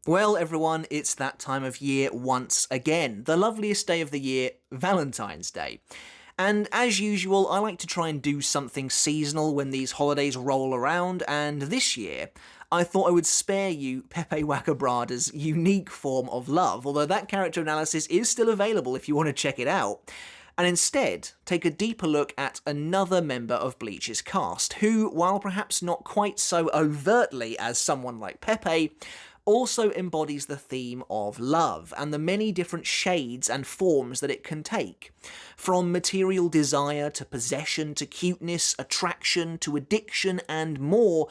Well, everyone, it's that time of year once again. The loveliest day of the year, Valentine's Day. And as usual, I like to try and do something seasonal when these holidays roll around, and this year, I thought I would spare you Pepe Wakabrada's unique form of love, although that character analysis is still available if you want to check it out, and instead take a deeper look at another member of Bleach's cast, who, while perhaps not quite so overtly as someone like Pepe, also embodies the theme of love and the many different shades and forms that it can take. From material desire to possession to cuteness, attraction to addiction and more,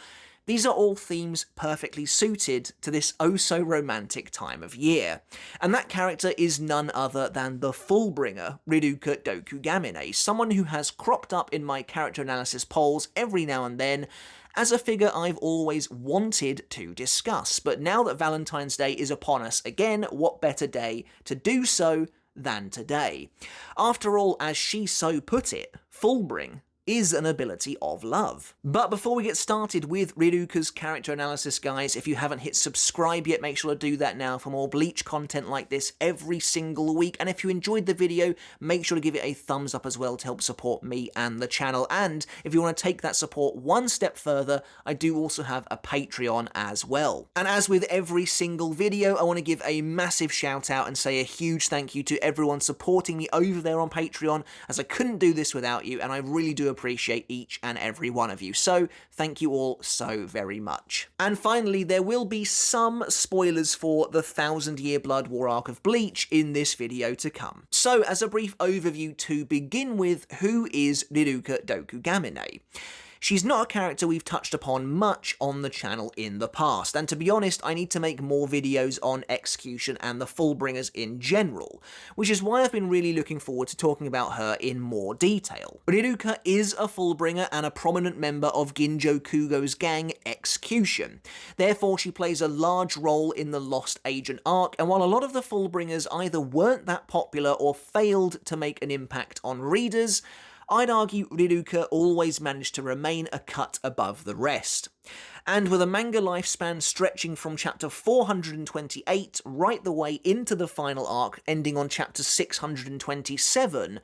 these are all themes perfectly suited to this oh-so-romantic time of year. And that character is none other than the Fullbringer, Riruka Dokugamine, someone who has cropped up in my character analysis polls every now and then, as a figure I've always wanted to discuss. But now that Valentine's Day is upon us again, what better day to do so than today? After all, as she so put it, Fullbring is an ability of love. But before we get started with Riruka's character analysis, guys, if you haven't hit subscribe yet, make sure to do that now for more Bleach content like this every single week. And if you enjoyed the video, make sure to give it a thumbs up as well to help support me and the channel. And if you want to take that support one step further, I do also have a Patreon as well. And as with every single video, I want to give a massive shout out and say a huge thank you to everyone supporting me over there on Patreon, as I couldn't do this without you, and I really do appreciate each and every one of you, so thank you all so very much. And finally, there will be some spoilers for the 1000-Year Blood War arc of Bleach in this video to come. So, as a brief overview to begin with, who is Riruka Dokugamine? She's not a character we've touched upon much on the channel in the past, and to be honest, I need to make more videos on Execution and the Fullbringers in general, which is why I've been really looking forward to talking about her in more detail. Riruka is a Fullbringer and a prominent member of Ginjo Kugo's gang, Execution. Therefore, she plays a large role in the Lost Agent arc, and while a lot of the Fullbringers either weren't that popular or failed to make an impact on readers, I'd argue Riruka always managed to remain a cut above the rest. And with a manga lifespan stretching from chapter 428 right the way into the final arc, ending on chapter 627,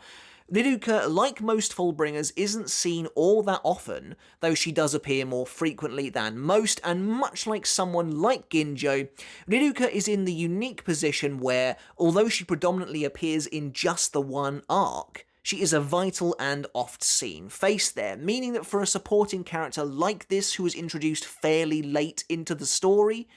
Riruka, like most Fullbringers, isn't seen all that often, though she does appear more frequently than most, and much like someone like Ginjo, Riruka is in the unique position where, although she predominantly appears in just the one arc, she is a vital and oft-seen face there, meaning that for a supporting character like this who was introduced fairly late into the story,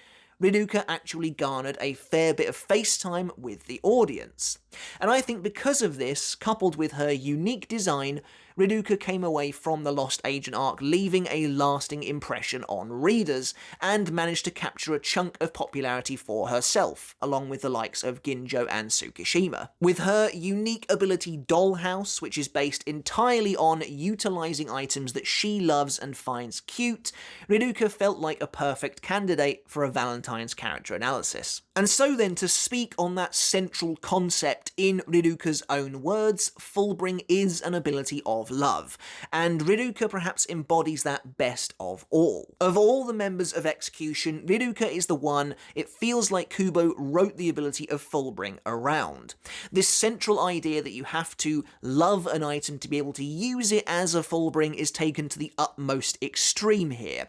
Riruka actually garnered a fair bit of face time with the audience. And I think because of this, coupled with her unique design, Riruka came away from the Lost Agent arc leaving a lasting impression on readers, and managed to capture a chunk of popularity for herself, along with the likes of Ginjo and Tsukishima. With her unique ability Dollhouse, which is based entirely on utilising items that she loves and finds cute, Riruka felt like a perfect candidate for a Valentine's character analysis. And so then, to speak on that central concept in Riruka's own words, Fullbring is an ability of love, and Riruka perhaps embodies that best of all. Of all the members of Execution, Riruka is the one it feels like Kubo wrote the ability of Fullbring around. This central idea that you have to love an item to be able to use it as a Fullbring is taken to the utmost extreme here.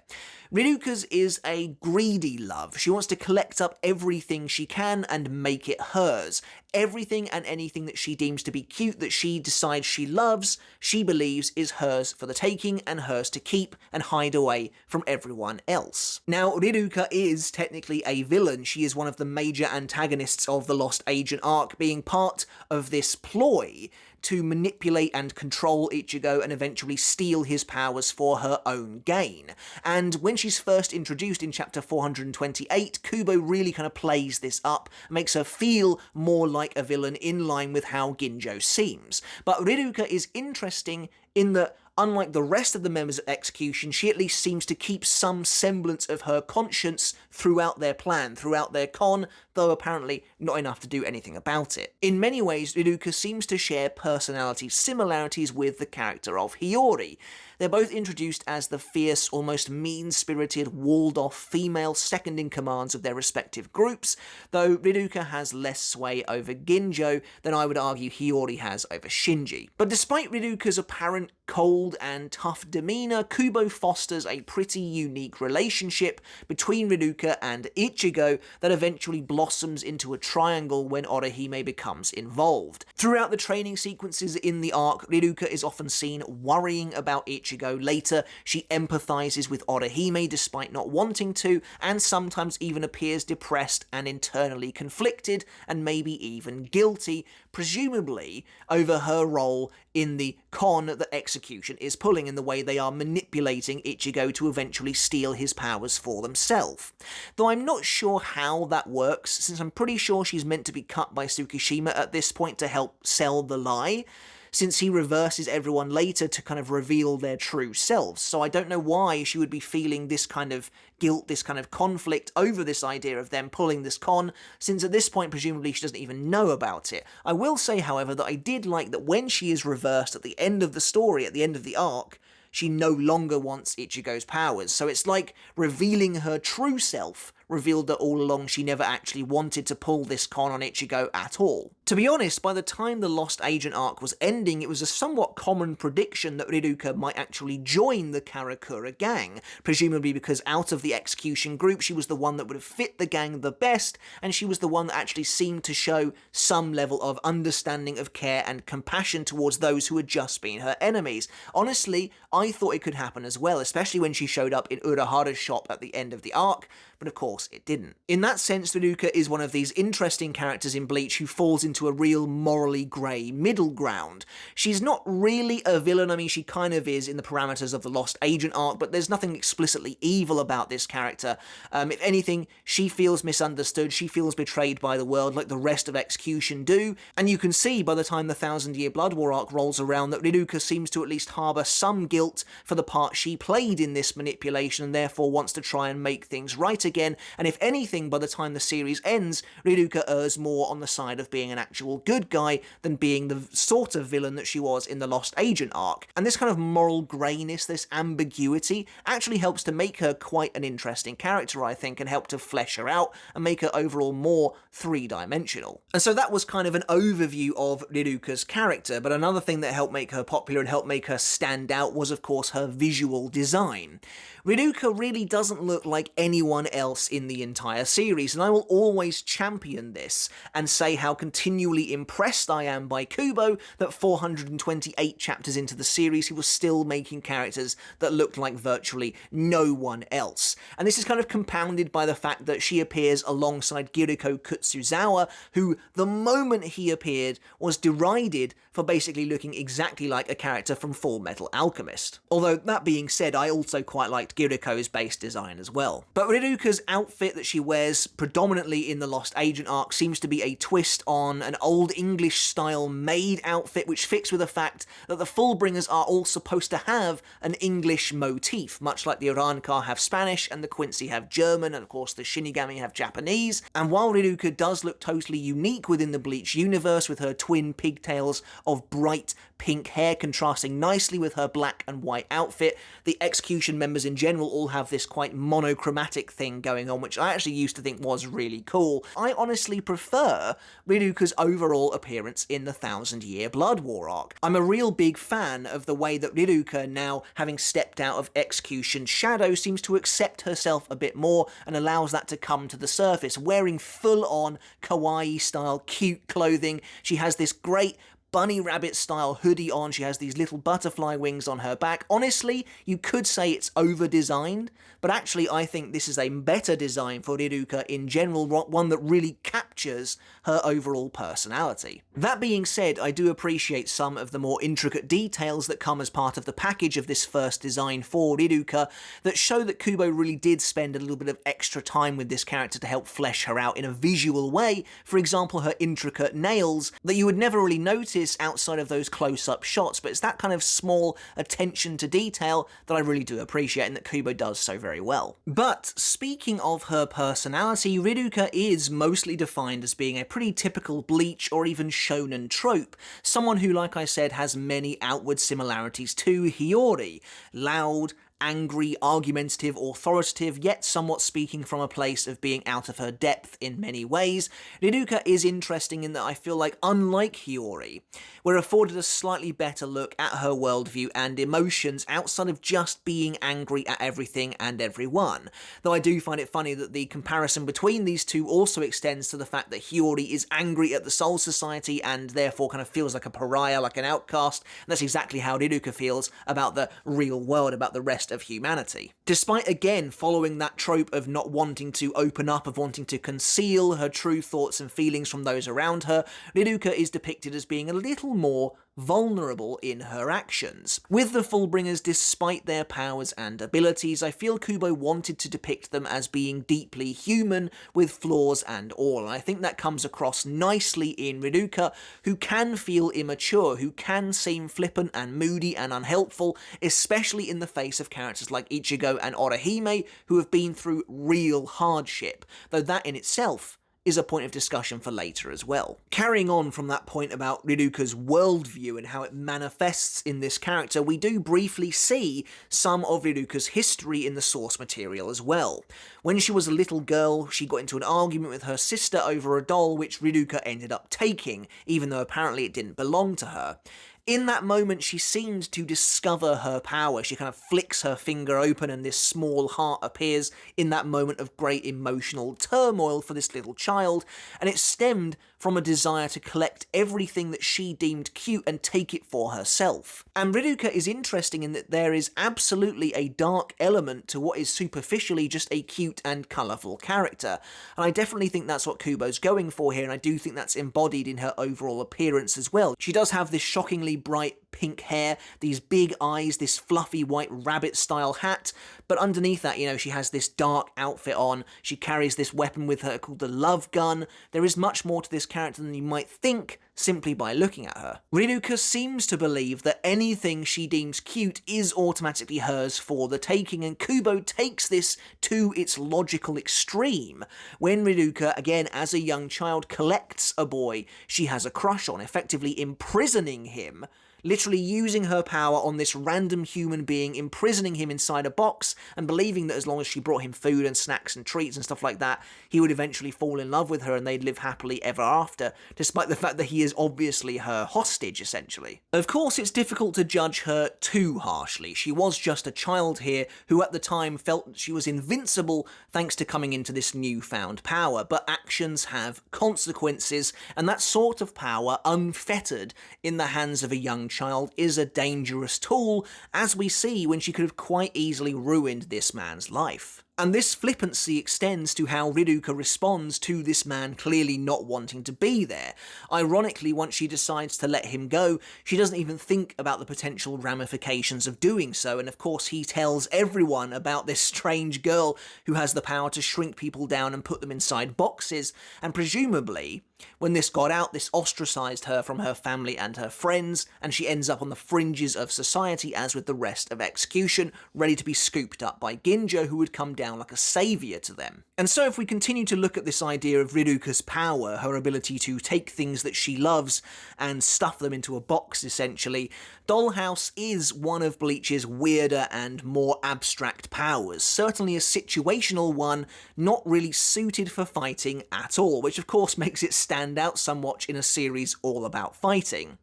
Riruka's is a greedy love. She wants to collect up everything she can and make it hers. Everything and anything that she deems to be cute that she decides she loves, she believes is hers for the taking and hers to keep and hide away from everyone else. Now, Riruka is technically a villain. She is one of the major antagonists of the Lost Agent arc, being part of this ploy to manipulate and control Ichigo and eventually steal his powers for her own gain. And when she's first introduced in chapter 428, Kubo really kind of plays this up, makes her feel more like a villain in line with how Ginjo seems. But Riruka is interesting in that, unlike the rest of the members of Execution, she at least seems to keep some semblance of her conscience throughout their plan, throughout their con, though apparently not enough to do anything about it. In many ways, Riruka seems to share personality similarities with the character of Hiyori. They're both introduced as the fierce, almost mean-spirited, walled-off female second-in-commands of their respective groups, though Riruka has less sway over Ginjo than I would argue Hiyori has over Shinji. But despite Riruka's apparent cold and tough demeanour, Kubo fosters a pretty unique relationship between Riruka and Ichigo that eventually blossoms into a triangle when Orihime becomes involved. Throughout the training sequences in the arc, Riruka is often seen worrying about Ichigo. Later, she empathises with Orihime despite not wanting to, and sometimes even appears depressed and internally conflicted, and maybe even guilty, presumably over her role in the con that Execution is pulling, in the way they are manipulating Ichigo to eventually steal his powers for themselves. Though I'm not sure how that works, since I'm pretty sure she's meant to be cut by Tsukishima at this point to help sell the lie, since he reverses everyone later to kind of reveal their true selves. So I don't know why she would be feeling this kind of guilt, this kind of conflict over this idea of them pulling this con, since at this point presumably she doesn't even know about it. I will say, however, that I did like that when she is reversed at the end of the story, at the end of the arc, she no longer wants Ichigo's powers. So it's like revealing her true self revealed that all along she never actually wanted to pull this con on Ichigo at all. To be honest, by the time the Lost Agent arc was ending, it was a somewhat common prediction that Riruka might actually join the Karakura gang, presumably because out of the Execution group she was the one that would have fit the gang the best, and she was the one that actually seemed to show some level of understanding of care and compassion towards those who had just been her enemies. Honestly, I thought it could happen as well, especially when she showed up in Urahara's shop at the end of the arc, but of course it didn't. In that sense, Riruka is one of these interesting characters in Bleach who falls into a real morally grey middle ground. She's not really a villain, I mean she kind of is in the parameters of the Lost Agent arc, but there's nothing explicitly evil about this character. If anything, she feels misunderstood, she feels betrayed by the world like the rest of Execution do, and you can see by the time the 1000-Year Blood War arc rolls around that Riruka seems to at least harbour some guilt for the part she played in this manipulation and therefore wants to try and make things right again, and if anything, by the time the series ends, Riruka errs more on the side of being an actual good guy than being the sort of villain that she was in the Lost Agent arc. And this kind of moral greyness, this ambiguity, actually helps to make her quite an interesting character, I think, and help to flesh her out and make her overall more three-dimensional. And so that was kind of an overview of Riruka's character, but another thing that helped make her popular and helped make her stand out was, of course, her visual design. Riruka really doesn't look like anyone else in the entire series, and I will always champion this and say how continually impressed I am by Kubo that 428 chapters into the series he was still making characters that looked like virtually no one else. And this is kind of compounded by the fact that she appears alongside Giriko Kutsuzawa, who, the moment he appeared, was derided for basically looking exactly like a character from Full Metal Alchemist. Although, that being said, I also quite liked Giriko's base design as well. But Riruka's outfit that she wears predominantly in the Lost Agent arc seems to be a twist on an old English-style maid outfit, which fits with the fact that the Fullbringers are all supposed to have an English motif, much like the Urankar have Spanish and the Quincy have German, and of course the Shinigami have Japanese. And while Riruka does look totally unique within the Bleach universe with her twin pigtails of bright pink hair contrasting nicely with her black and white outfit, the Execution members in general all have this quite monochromatic thing going on, which I actually used to think was really cool. I honestly prefer Riruka's overall appearance in the 1000-Year Blood War arc. I'm a real big fan of the way that Riruka, now having stepped out of Execution's shadow, seems to accept herself a bit more and allows that to come to the surface, wearing full-on kawaii-style cute clothing. She has this great bunny rabbit style hoodie on, she has these little butterfly wings on her back. Honestly, you could say it's over-designed, but actually I think this is a better design for Riruka in general, one that really captures her overall personality. That being said, I do appreciate some of the more intricate details that come as part of the package of this first design for Riruka that show that Kubo really did spend a little bit of extra time with this character to help flesh her out in a visual way. For example, her intricate nails that you would never really notice outside of those close-up shots, but it's that kind of small attention to detail that I really do appreciate and that Kubo does so very well. But speaking of her personality, Riruka is mostly defined defined as being a pretty typical Bleach or even shonen trope, someone who, like I said, has many outward similarities to Hiyori. Loud, angry, argumentative, authoritative, yet somewhat speaking from a place of being out of her depth in many ways. Riruka is interesting in that I feel like, unlike Hiyori, we're afforded a slightly better look at her worldview and emotions outside of just being angry at everything and everyone. Though I do find it funny that the comparison between these two also extends to the fact that Hiyori is angry at the Soul Society and therefore kind of feels like a pariah, like an outcast, and that's exactly how Riruka feels about the real world, about the rest of humanity. Despite again following that trope of not wanting to open up, of wanting to conceal her true thoughts and feelings from those around her, Riruka is depicted as being a little more vulnerable in her actions. With the Fullbringers, despite their powers and abilities, I feel Kubo wanted to depict them as being deeply human, with flaws and all, and I think that comes across nicely in Riruka, who can feel immature, who can seem flippant and moody and unhelpful, especially in the face of characters like Ichigo and Orihime, who have been through real hardship, though that in itself is a point of discussion for later as well. Carrying on from that point about Riruka's worldview and how it manifests in this character, we do briefly see some of Riruka's history in the source material as well. When she was a little girl, she got into an argument with her sister over a doll which Riruka ended up taking, even though apparently it didn't belong to her. In that moment, she seemed to discover her power. She kind of flicks her finger open and this small heart appears in that moment of great emotional turmoil for this little child, and it stemmed from a desire to collect everything that she deemed cute and take it for herself. And Riruka is interesting in that there is absolutely a dark element to what is superficially just a cute and colourful character, and I definitely think that's what Kubo's going for here, and I do think that's embodied in her overall appearance as well. She does have this shockingly bright pink hair, these big eyes, this fluffy white rabbit style hat, but underneath that, she has this dark outfit on, she carries this weapon with her called the love gun. There is much more to this character than you might think simply by looking at her. Riruka seems to believe that anything she deems cute is automatically hers for the taking, and Kubo takes this to its logical extreme when Riruka, again as a young child, collects a boy she has a crush on, effectively imprisoning him, literally using her power on this random human being, imprisoning him inside a box, and believing that as long as she brought him food and snacks and treats and stuff like that, he would eventually fall in love with her and they'd live happily ever after, despite the fact that he is obviously her hostage, essentially. Of course, it's difficult to judge her too harshly. She was just a child here who at the time felt she was invincible thanks to coming into this newfound power, but actions have consequences, and that sort of power, unfettered in the hands of a young child, is a dangerous tool, as we see when she could have quite easily ruined this man's life. And this flippancy extends to how Riruka responds to this man clearly not wanting to be there. Ironically, once she decides to let him go, she doesn't even think about the potential ramifications of doing so, and of course he tells everyone about this strange girl who has the power to shrink people down and put them inside boxes, and presumably, when this got out, this ostracized her from her family and her friends, and she ends up on the fringes of society as with the rest of Execution, ready to be scooped up by Ginjo, who would come down like a saviour to them. And so if we continue to look at this idea of Riruka's power, her ability to take things that she loves and stuff them into a box, essentially, Dollhouse is one of Bleach's weirder and more abstract powers, certainly a situational one, not really suited for fighting at all, which of course makes it stand out somewhat in a series all about fighting.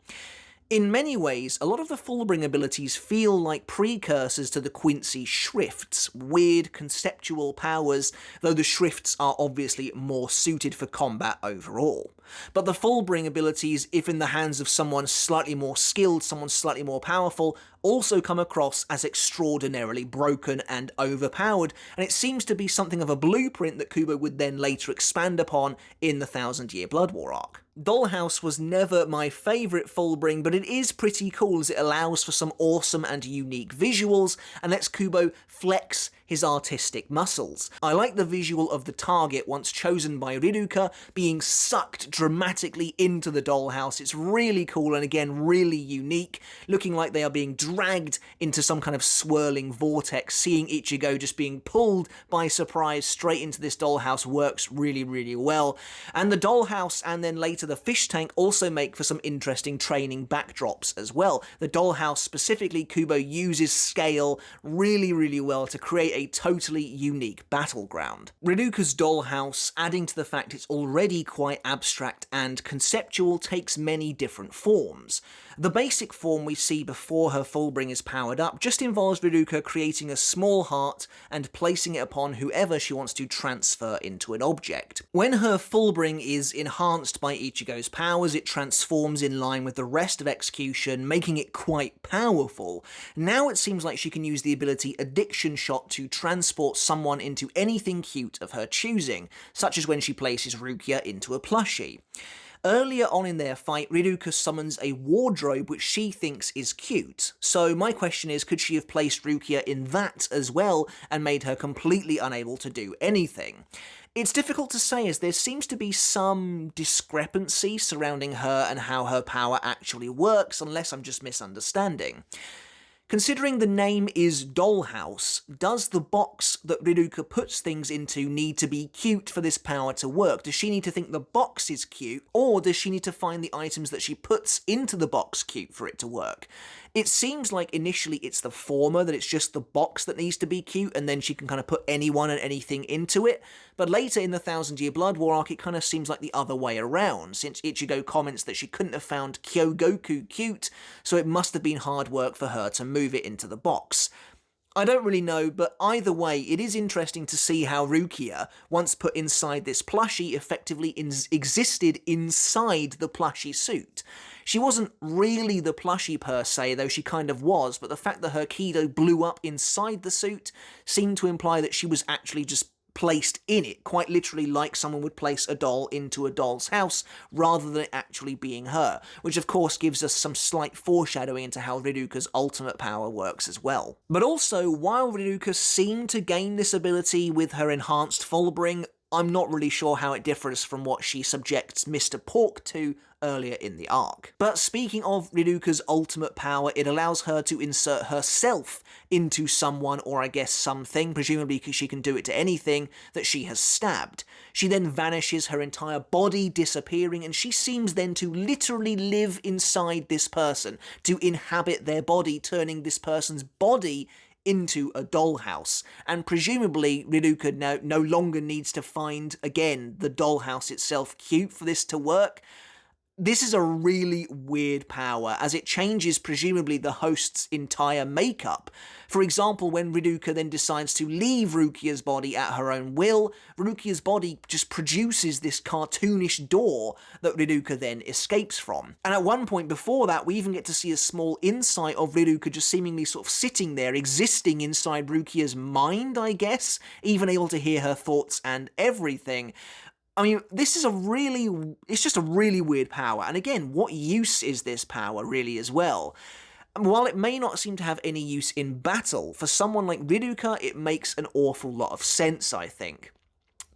In many ways, a lot of the Fullbring abilities feel like precursors to the Quincy Shrifts, weird conceptual powers, though the Shrifts are obviously more suited for combat overall. But the Fullbring abilities, if in the hands of someone slightly more skilled, someone slightly more powerful, also come across as extraordinarily broken and overpowered, and it seems to be something of a blueprint that Kubo would then later expand upon in the Thousand Year Blood War arc. Dollhouse was never my favourite Fullbring, but it is pretty cool as it allows for some awesome and unique visuals and lets Kubo flex his artistic muscles. I like the visual of the target, once chosen by Riruka, being sucked dramatically into the dollhouse. It's really cool and again really unique, looking like they are being dragged into some kind of swirling vortex. Seeing Ichigo just being pulled by surprise straight into this dollhouse works really, really well. And the dollhouse and then later the fish tank also make for some interesting training backdrops as well. The dollhouse specifically, Kubo uses scale really, really well to create a totally unique battleground. Riruka's dollhouse, adding to the fact it's already quite abstract and conceptual, takes many different forms. The basic form we see before her Fullbring is powered up just involves Riruka creating a small heart and placing it upon whoever she wants to transfer into an object. When her Fullbring is enhanced by Ichigo's powers, it transforms in line with the rest of Execution, making it quite powerful. Now it seems like she can use the ability Addiction Shot to transport someone into anything cute of her choosing, such as when she places Rukia into a plushie. Earlier on in their fight, Riruka summons a wardrobe which she thinks is cute. So my question is, could she have placed Rukia in that as well and made her completely unable to do anything? It's difficult to say, as there seems to be some discrepancy surrounding her and how her power actually works, unless I'm just misunderstanding. Considering the name is Dollhouse, does the box that Riruka puts things into need to be cute for this power to work? Does she need to think the box is cute, or does she need to find the items that she puts into the box cute for it to work? It seems like initially it's the former, that it's just the box that needs to be cute, and then she can kind of put anyone and anything into it, but later in the Thousand Year Blood War arc it kind of seems like the other way around, since Ichigo comments that she couldn't have found Kyogoku cute, so it must have been hard work for her to move it into the box. I don't really know, but either way, it is interesting to see how Rukia, once put inside this plushie, effectively existed inside the plushie suit. She wasn't really the plushie per se, though she kind of was, but the fact that her Kido blew up inside the suit seemed to imply that she was actually just placed in it, quite literally like someone would place a doll into a doll's house, rather than it actually being her, which of course gives us some slight foreshadowing into how Riruka's ultimate power works as well. But also, while Riruka seemed to gain this ability with her enhanced Fullbring, I'm not really sure how it differs from what she subjects Mr. Pork to earlier in the arc. But speaking of Riruka's ultimate power, it allows her to insert herself into someone, or I guess something, presumably because she can do it to anything, that she has stabbed. She then vanishes, her entire body disappearing, and she seems then to literally live inside this person, to inhabit their body, turning this person's body into a dollhouse, and presumably Riruka no longer needs to find, again, the dollhouse itself cute for this to work. This is a really weird power, as it changes presumably the host's entire makeup. For example, when Riruka then decides to leave Rukia's body at her own will, Rukia's body just produces this cartoonish door that Riruka then escapes from. And at one point before that, we even get to see a small insight of Riruka just seemingly sort of sitting there, existing inside Rukia's mind, I guess, even able to hear her thoughts and everything. I mean, it's just a really weird power, and again, what use is this power really as well? While it may not seem to have any use in battle, for someone like Riruka, it makes an awful lot of sense, I think.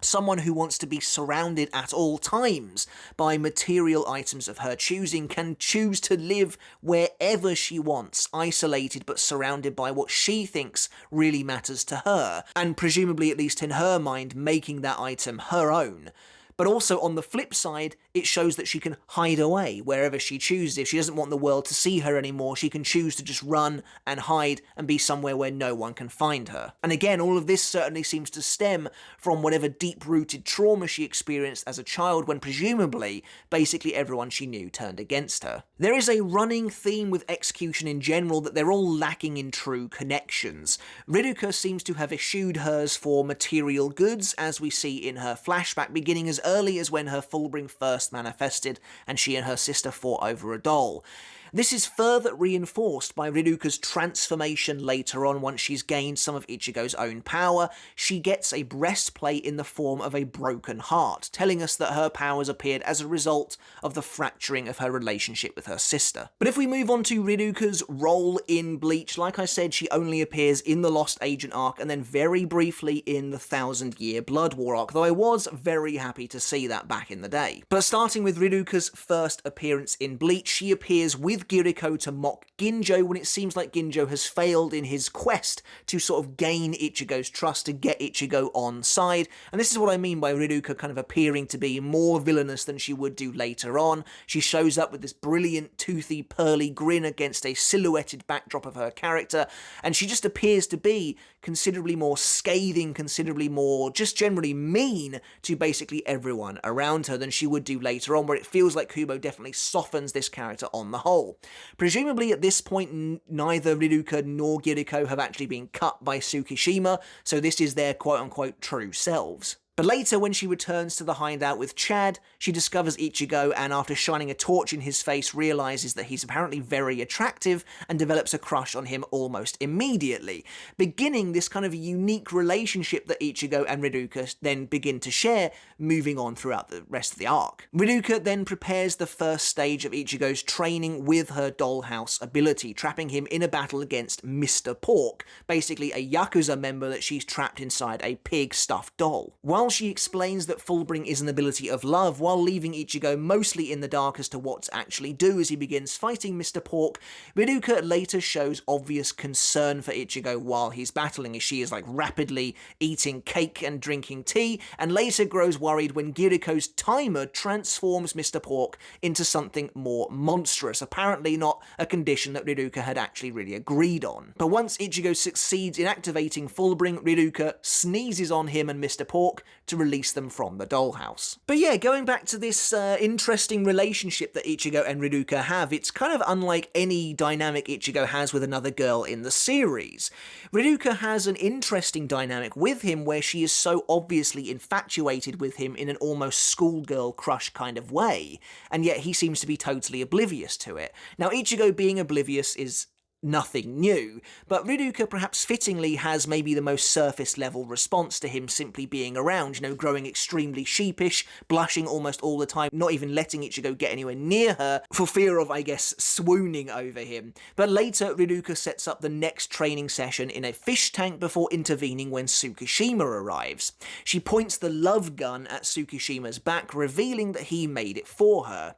Someone who wants to be surrounded at all times by material items of her choosing can choose to live wherever she wants, isolated but surrounded by what she thinks really matters to her, and presumably, at least in her mind, making that item her own. But also, on the flip side, it shows that she can hide away wherever she chooses. If she doesn't want the world to see her anymore, she can choose to just run and hide and be somewhere where no one can find her. And again, all of this certainly seems to stem from whatever deep-rooted trauma she experienced as a child, when presumably, basically everyone she knew turned against her. There is a running theme with Execution in general that they're all lacking in true connections. Riruka seems to have eschewed hers for material goods, as we see in her flashback, beginning as early as when her Fullbring first manifested and she and her sister fought over a doll. This is further reinforced by Riruka's transformation later on. Once she's gained some of Ichigo's own power, she gets a breastplate in the form of a broken heart, telling us that her powers appeared as a result of the fracturing of her relationship with her sister. But if we move on to Riruka's role in Bleach, like I said, she only appears in the Lost Agent arc and then very briefly in the 1000-Year Blood War arc, though I was very happy to see that back in the day. But starting with Riruka's first appearance in Bleach, she appears with Giriko to mock Ginjo when it seems like Ginjo has failed in his quest to sort of gain Ichigo's trust, to get Ichigo on side. And this is what I mean by Riruka kind of appearing to be more villainous than she would do later on. She shows up with this brilliant, toothy, pearly grin against a silhouetted backdrop of her character, and she just appears to be considerably more scathing, considerably more just generally mean to basically everyone around her than she would do later on, where it feels like Kubo definitely softens this character on the whole. Presumably at this point, neither Riruka nor Giriko have actually been cut by Tsukishima, so this is their quote-unquote true selves. But later, when she returns to the hideout with Chad, she discovers Ichigo and after shining a torch in his face realizes that he's apparently very attractive and develops a crush on him almost immediately, beginning this kind of unique relationship that Ichigo and Riruka then begin to share, moving on throughout the rest of the arc. Riruka then prepares the first stage of Ichigo's training with her Dollhouse ability, trapping him in a battle against Mr. Pork, basically a Yakuza member that she's trapped inside a pig stuffed doll. While she explains that Fullbring is an ability of love, while leaving Ichigo mostly in the dark as to what to actually do as he begins fighting Mr. Pork, Riruka later shows obvious concern for Ichigo while he's battling, as she is rapidly eating cake and drinking tea, and later grows worried when Giriko's timer transforms Mr. Pork into something more monstrous, apparently not a condition that Riruka had actually really agreed on. But once Ichigo succeeds in activating Fullbring, Riruka sneezes on him and Mr. Pork to release them from the dollhouse. But yeah, going back to this interesting relationship that Ichigo and Riruka have, it's kind of unlike any dynamic Ichigo has with another girl in the series. Riruka has an interesting dynamic with him where she is so obviously infatuated with him in an almost schoolgirl crush kind of way, and yet he seems to be totally oblivious to it. Now, Ichigo being oblivious is nothing new, but Riruka perhaps fittingly has maybe the most surface level response to him simply being around, growing extremely sheepish, blushing almost all the time, not even letting Ichigo get anywhere near her for fear of, I guess, swooning over him. But later, Riruka sets up the next training session in a fish tank before intervening when Tsukishima arrives. She points the love gun at Tsukishima's back, revealing that he made it for her.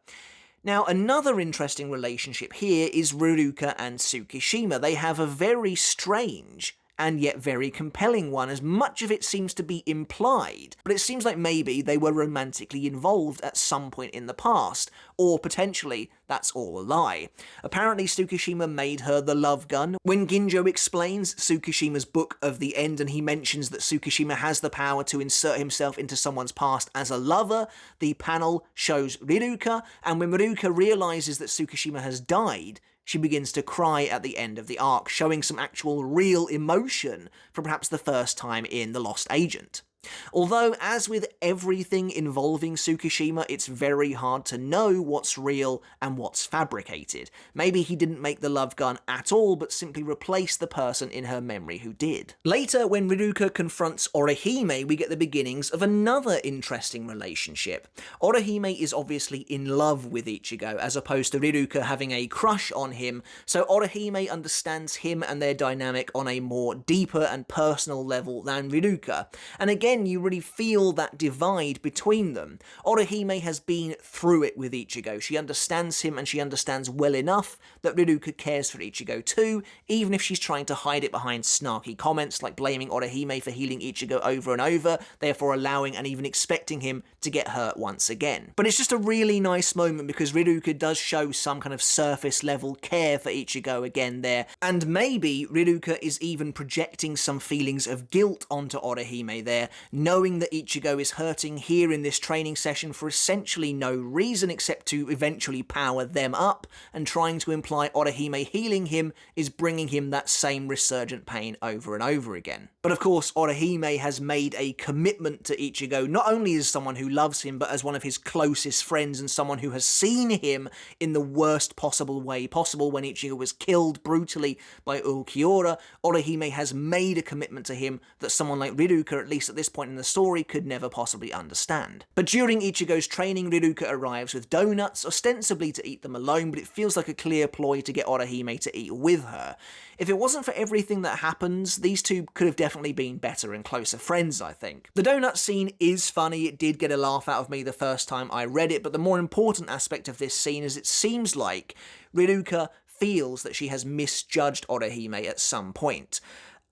Now, another interesting relationship here is Riruka and Tsukishima. They have a very strange and yet very compelling one, as much of it seems to be implied, but it seems like maybe they were romantically involved at some point in the past, or potentially that's all a lie. Apparently Tsukishima made her the love gun. When Ginjo explains Tsukishima's Book of the End and he mentions that Tsukishima has the power to insert himself into someone's past as a lover, the panel shows Riruka, and when Riruka realizes that Tsukishima has died, she begins to cry at the end of the arc, showing some actual real emotion for perhaps the first time in The Lost Agent. Although, as with everything involving Tsukishima, it's very hard to know what's real and what's fabricated. Maybe he didn't make the love gun at all, but simply replaced the person in her memory who did. Later, when Riruka confronts Orihime, we get the beginnings of another interesting relationship. Orihime is obviously in love with Ichigo, as opposed to Riruka having a crush on him, so Orihime understands him and their dynamic on a more deeper and personal level than Riruka. And again, you really feel that divide between them. Orihime has been through it with Ichigo. She understands him and she understands well enough that Riruka cares for Ichigo too, even if she's trying to hide it behind snarky comments like blaming Orihime for healing Ichigo over and over, therefore allowing and even expecting him to get hurt once again. But it's just a really nice moment because Riruka does show some kind of surface level care for Ichigo again there, and maybe Riruka is even projecting some feelings of guilt onto Orihime there, knowing that Ichigo is hurting here in this training session for essentially no reason except to eventually power them up, and trying to imply Orihime healing him is bringing him that same resurgent pain over and over again. But of course, Orihime has made a commitment to Ichigo, not only as someone who loves him, but as one of his closest friends and someone who has seen him in the worst possible way possible. When Ichigo was killed brutally by Ulquiorra, Orihime has made a commitment to him that someone like Riruka, at least at this point in the story, could never possibly understand. But during Ichigo's training, Riruka arrives with donuts, ostensibly to eat them alone, but it feels like a clear ploy to get Orihime to eat with her. If it wasn't for everything that happens, these two could have definitely been better and closer friends, I think. The donut scene is funny, it did get a laugh out of me the first time I read it, but the more important aspect of this scene is it seems like Riruka feels that she has misjudged Orihime at some point.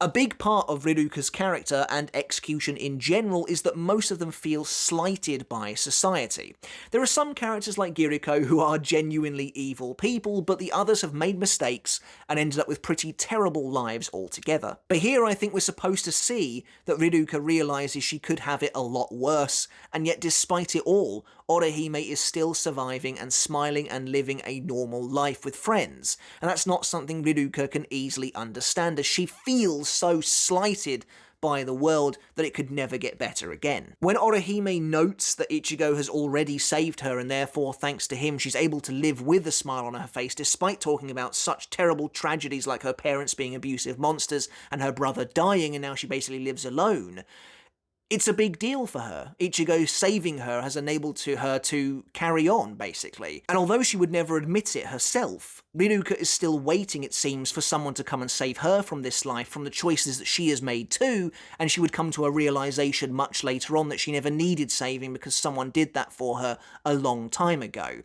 A big part of Riruka's character and execution in general is that most of them feel slighted by society. There are some characters like Giriko who are genuinely evil people, but the others have made mistakes and ended up with pretty terrible lives altogether. But here I think we're supposed to see that Riruka realises she could have it a lot worse, and yet despite it all, Orihime is still surviving and smiling and living a normal life with friends, and that's not something Riruka can easily understand, as she feels so slighted by the world that it could never get better again. When Orihime notes that Ichigo has already saved her and therefore thanks to him she's able to live with a smile on her face despite talking about such terrible tragedies like her parents being abusive monsters and her brother dying and now she basically lives alone, it's a big deal for her. Ichigo saving her has enabled her to carry on, basically. And although she would never admit it herself, Riruka is still waiting, it seems, for someone to come and save her from this life, from the choices that she has made too, and she would come to a realization much later on that she never needed saving because someone did that for her a long time ago.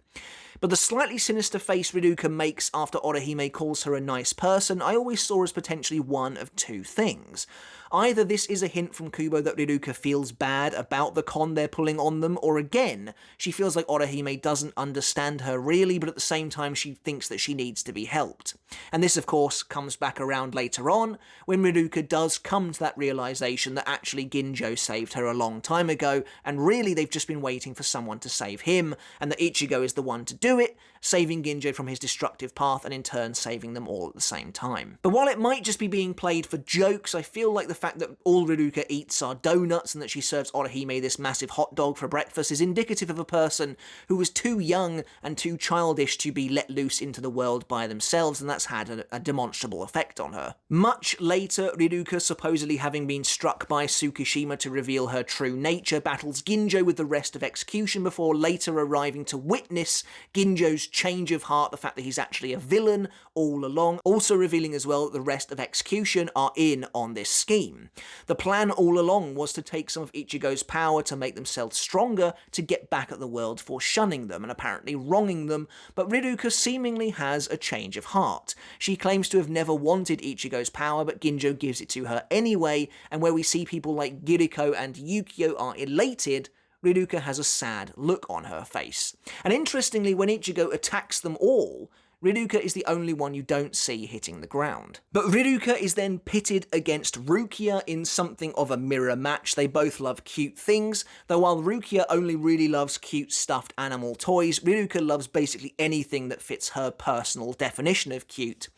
But the slightly sinister face Riruka makes after Orihime calls her a nice person, I always saw as potentially one of two things. Either this is a hint from Kubo that Riruka feels bad about the con they're pulling on them, or again, she feels like Orihime doesn't understand her really, but at the same time she thinks that she needs to be helped. And this, of course, comes back around later on, when Riruka does come to that realization that actually Ginjo saved her a long time ago, and really they've just been waiting for someone to save him, and that Ichigo is the one to do it, saving Ginjo from his destructive path and in turn saving them all at the same time. But while it might just be being played for jokes, I feel like the fact that all Riruka eats are donuts and that she serves Orihime this massive hot dog for breakfast is indicative of a person who was too young and too childish to be let loose into the world by themselves, and that's had a demonstrable effect on her. Much later, Riruka, supposedly having been struck by Tsukishima to reveal her true nature, battles Ginjo with the rest of Execution before later arriving to witness Ginjo's change of heart, the fact that he's actually a villain all along, also revealing as well that the rest of Execution are in on this scheme. The plan all along was to take some of Ichigo's power to make themselves stronger to get back at the world for shunning them and apparently wronging them, but Riruka seemingly has a change of heart. She claims to have never wanted Ichigo's power, but Ginjo gives it to her anyway, and where we see people like Giriko and Yukio are elated, Riruka has a sad look on her face. And interestingly, when Ichigo attacks them all, Riruka is the only one you don't see hitting the ground. But Riruka is then pitted against Rukia in something of a mirror match. They both love cute things, though while Rukia only really loves cute stuffed animal toys, Riruka loves basically anything that fits her personal definition of cute.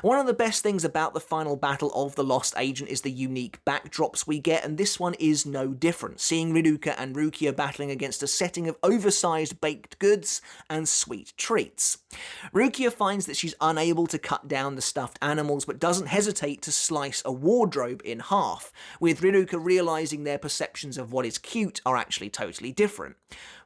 One of the best things about the final battle of the Lost Agent is the unique backdrops we get, and this one is no different, seeing Riruka and Rukia battling against a setting of oversized baked goods and sweet treats. Rukia finds that she's unable to cut down the stuffed animals, but doesn't hesitate to slice a wardrobe in half, with Riruka realizing their perceptions of what is cute are actually totally different.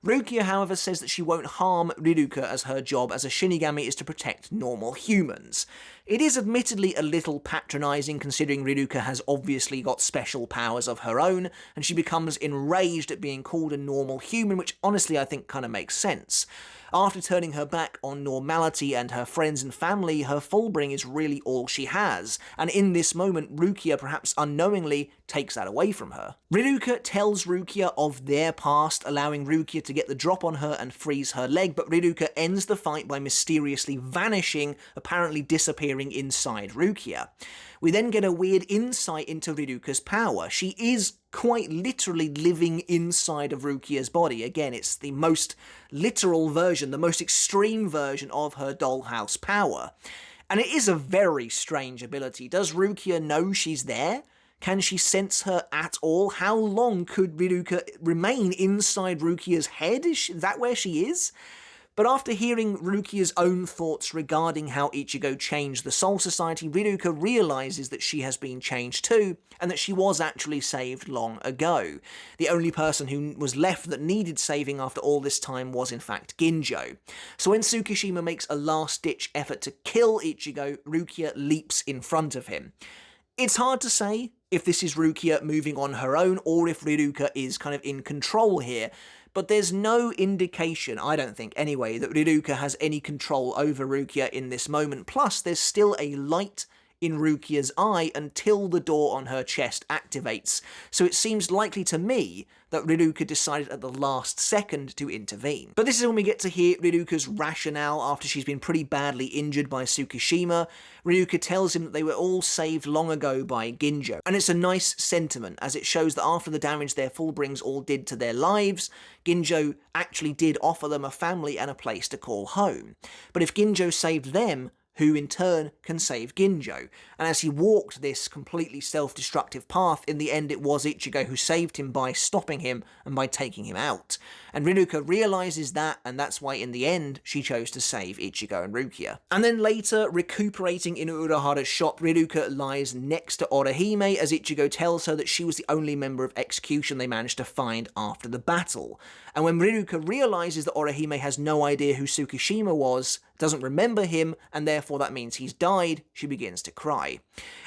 Rukia, however, says that she won't harm Riruka as her job as a Shinigami is to protect normal humans. It is admittedly a little patronizing considering Riruka has obviously got special powers of her own, and she becomes enraged at being called a normal human, which honestly I think kind of makes sense. After turning her back on normality and her friends and family, her Fullbring is really all she has, and in this moment Rukia perhaps unknowingly takes that away from her. Riruka tells Rukia of their past, allowing Rukia to get the drop on her and freeze her leg, but Riruka ends the fight by mysteriously vanishing, apparently disappearing inside Rukia. We then get a weird insight into Riruka's power. She is quite literally living inside of Rukia's body. Again, it's the most literal version, the most extreme version of her dollhouse power. And it is a very strange ability. Does Rukia know she's there? Can she sense her at all? How long could Riruka remain inside Rukia's head? Is that where she is? But after hearing Rukia's own thoughts regarding how Ichigo changed the Soul Society, Riruka realises that she has been changed too, and that she was actually saved long ago. The only person who was left that needed saving after all this time was in fact Ginjo. So when Tsukishima makes a last-ditch effort to kill Ichigo, Rukia leaps in front of him. It's hard to say if this is Rukia moving on her own, or if Riruka is kind of in control here, but there's no indication, I don't think anyway, that Riruka has any control over Rukia in this moment. Plus, there's still a light in Rukia's eye until the door on her chest activates, so it seems likely to me that Riruka decided at the last second to intervene. But this is when we get to hear Riruka's rationale after she's been pretty badly injured by Tsukishima. Riruka tells him that they were all saved long ago by Ginjo, and it's a nice sentiment as it shows that after the damage their Fullbrings all did to their lives, Ginjo actually did offer them a family and a place to call home. But if Ginjo saved them, who in turn can save Ginjo. And as he walked this completely self-destructive path, in the end it was Ichigo who saved him by stopping him and by taking him out. And Riruka realises that, and that's why in the end she chose to save Ichigo and Rukia. And then later, recuperating in Urahara's shop, Riruka lies next to Orihime as Ichigo tells her that she was the only member of Execution they managed to find after the battle. And when Riruka realises that Orihime has no idea who Tsukishima was, doesn't remember him, and therefore that means he's died, she begins to cry.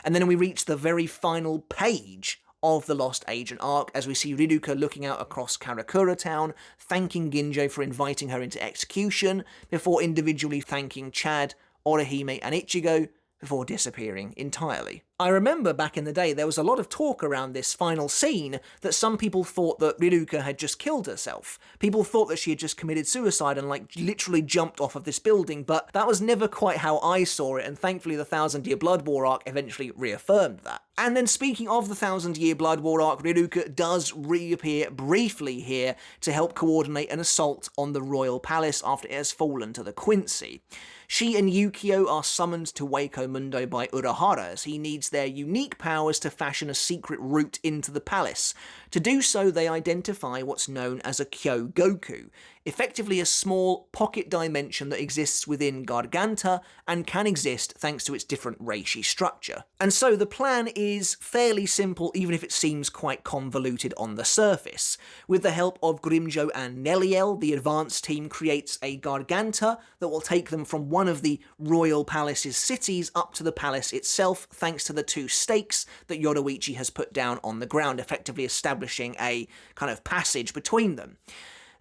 And then we reach the very final page of the Lost Agent arc, as we see Riruka looking out across Karakura town, thanking Ginjo for inviting her into Execution, before individually thanking Chad, Orihime, and Ichigo, before disappearing entirely. I remember back in the day there was a lot of talk around this final scene that some people thought that Riruka had just killed herself. People thought that she had just committed suicide and literally jumped off of this building, but that was never quite how I saw it, and thankfully the 1,000 Year Blood War arc eventually reaffirmed that. And then speaking of the 1,000 Year Blood War arc, Riruka does reappear briefly here to help coordinate an assault on the royal palace after it has fallen to the Quincy. She and Yukio are summoned to Wako Mundo by Urahara as he needs their unique powers to fashion a secret route into the palace. To do so, they identify what's known as a Kyogoku, effectively a small pocket dimension that exists within Garganta and can exist thanks to its different reishi structure. And so the plan is fairly simple, even if it seems quite convoluted on the surface. With the help of Grimjo and Neliel, the advanced team creates a Garganta that will take them from one of the royal palace's cities up to the palace itself, thanks to the two stakes that Yoruichi has put down on the ground, effectively establishing a kind of passage between them.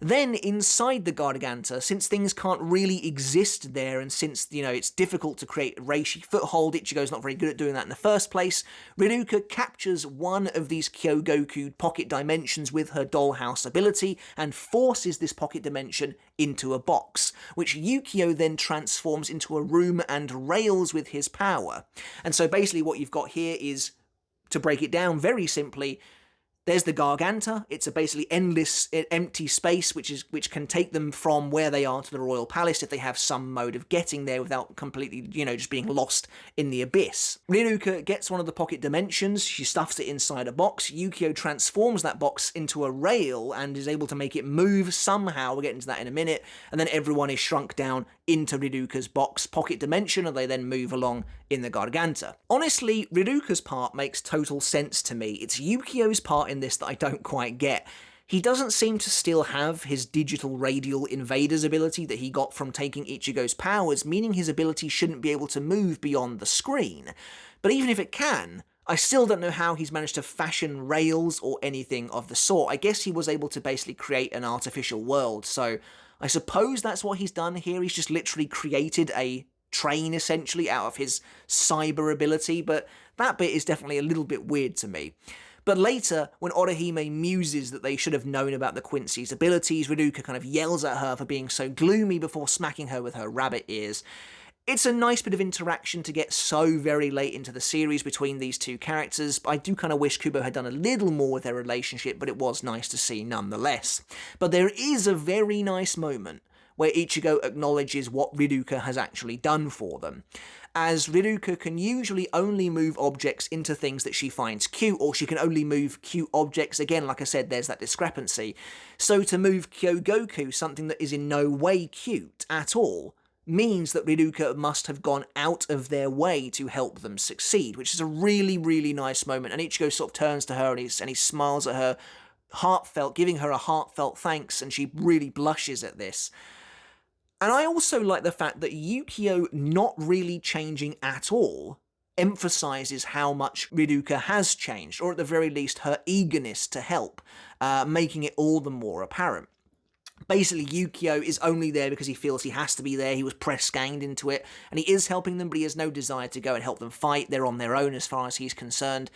Then, inside the Garganta, since things can't really exist there, and since, it's difficult to create a reishi foothold, Ichigo's not very good at doing that in the first place, Riruka captures one of these Kyogoku pocket dimensions with her dollhouse ability, and forces this pocket dimension into a box, which Yukio then transforms into a room and rails with his power. And so basically what you've got here is, to break it down very simply, there's the Garganta. It's a basically endless empty space which can take them from where they are to the royal palace if they have some mode of getting there without completely, just being lost in the abyss. Riruka gets one of the pocket dimensions, she stuffs it inside a box, Yukio transforms that box into a rail and is able to make it move somehow, we'll get into that in a minute, and then everyone is shrunk down into Riruka's box pocket dimension and they then move along in the Garganta. Honestly, Riruka's part makes total sense to me. It's Yukio's part in this that I don't quite get. He doesn't seem to still have his digital radial invaders ability that he got from taking Ichigo's powers, meaning his ability shouldn't be able to move beyond the screen. But even if it can, I still don't know how he's managed to fashion rails or anything of the sort. I guess he was able to basically create an artificial world, so I suppose that's what he's done here. He's just literally created a train, essentially, out of his cyber ability, but that bit is definitely a little bit weird to me. But later, when Orihime muses that they should have known about the Quincy's abilities, Riruka kind of yells at her for being so gloomy before smacking her with her rabbit ears. It's a nice bit of interaction to get so very late into the series between these two characters. I do kind of wish Kubo had done a little more with their relationship, but it was nice to see nonetheless. But there is a very nice moment where Ichigo acknowledges what Riruka has actually done for them. As Riruka can usually only move objects into things that she finds cute, or she can only move cute objects. Again, like I said, there's that discrepancy. So to move Kyogoku, something that is in no way cute at all, means that Riruka must have gone out of their way to help them succeed, which is a really, really nice moment. And Ichigo sort of turns to her and he smiles at her, heartfelt, giving her a heartfelt thanks, and she really blushes at this. And I also like the fact that Yukio not really changing at all emphasizes how much Riruka has changed, or at the very least her eagerness to help, making it all the more apparent. Basically, Yukio is only there because he feels he has to be there. He was press-ganged into it, and he is helping them, but he has no desire to go and help them fight. They're on their own as far as he's concerned.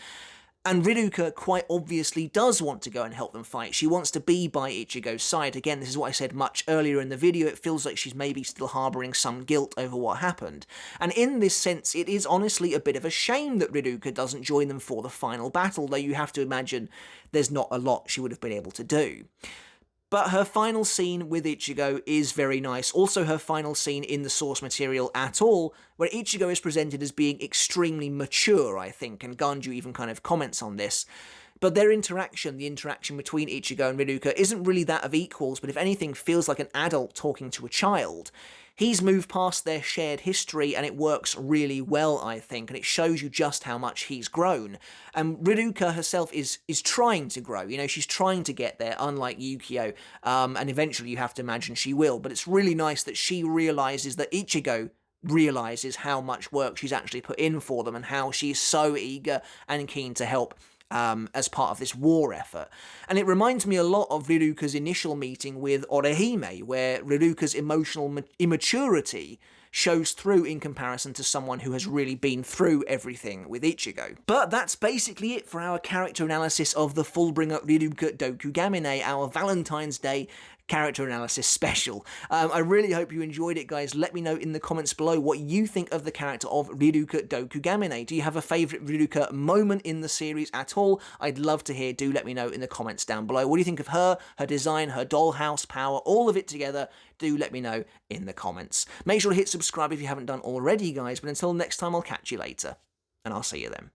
And Riruka quite obviously does want to go and help them fight. She wants to be by Ichigo's side. Again, this is what I said much earlier in the video. It feels like she's maybe still harbouring some guilt over what happened. And in this sense, it is honestly a bit of a shame that Riruka doesn't join them for the final battle, though you have to imagine there's not a lot she would have been able to do. But her final scene with Ichigo is very nice. Also her final scene in the source material at all, where Ichigo is presented as being extremely mature, I think, and Ganju even kind of comments on this. But their interaction, the interaction between Ichigo and Riruka, isn't really that of equals, but if anything feels like an adult talking to a child. He's moved past their shared history, and it works really well, I think, and it shows you just how much he's grown. And Riruka herself is trying to grow, you know, she's trying to get there, unlike Yukio, and eventually you have to imagine she will, but it's really nice that she realises that Ichigo realises how much work she's actually put in for them, and how she's so eager and keen to help as part of this war effort. And it reminds me a lot of Riruka's initial meeting with Orihime, where Riruka's emotional immaturity shows through in comparison to someone who has really been through everything with Ichigo. But that's basically it for our character analysis of the Fullbringer Riruka Dokugamine, our Valentine's Day character analysis special. I really hope you enjoyed it, guys. Let me know in the comments below what you think of the character of Riruka Dokugamine. Do you have a favourite Riruka moment in the series at all? I'd love to hear. Do let me know in the comments down below. What do you think of her, her design, her dollhouse power, all of it together? Do let me know in the comments. Make sure to hit subscribe if you haven't done already, guys, but until next time, I'll catch you later, and I'll see you then.